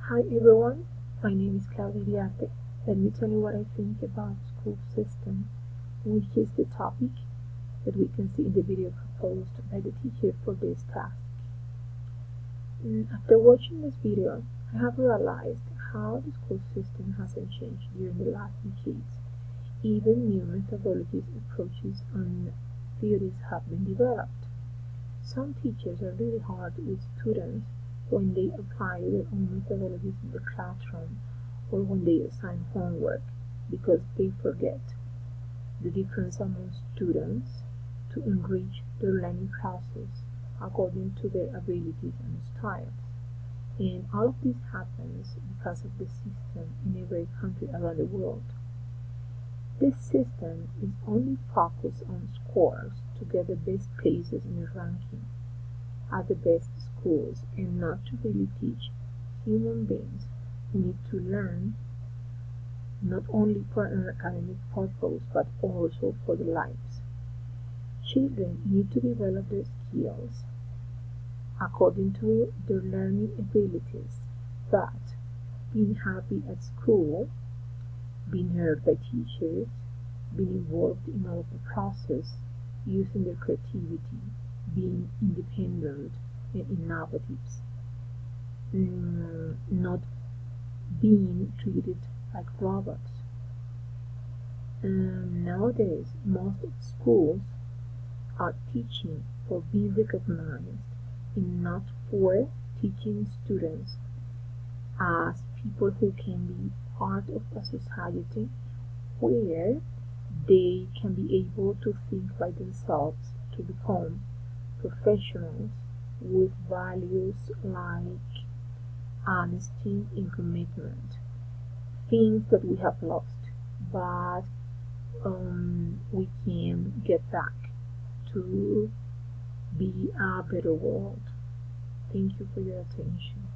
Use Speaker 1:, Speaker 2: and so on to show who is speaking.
Speaker 1: Hi everyone, my name is Claudia Diarte. Let me tell you what I think about school system, which is the topic that we can see in the video proposed by the teacher for this task. After watching this video, I have realized how the school system hasn't changed during the last decades. Even new methodologies, approaches, and theories have been developed. Some teachers are really hard with students when they apply their own methodologies in the classroom or when they assign homework because they forget the difference among students to enrich their learning process according to their abilities and styles. And all of this happens because of the system in every country around the world. This system is only focused on scores to get the best places in the ranking at the best schools and not to really teach human beings who need to learn not only for an academic purpose but also for their lives. Children need to develop their skills according to their learning abilities, but being happy at school, being heard by teachers, being involved in all of the process, using their creativity, being independent and innovative, not being treated like robots. Nowadays, most schools are teaching for being recognized and not for teaching students as people who can be part of a society where they can be able to think by themselves to become professionals with values like honesty and commitment, things that we have lost, but we can get back to be a better world. Thank you for your attention.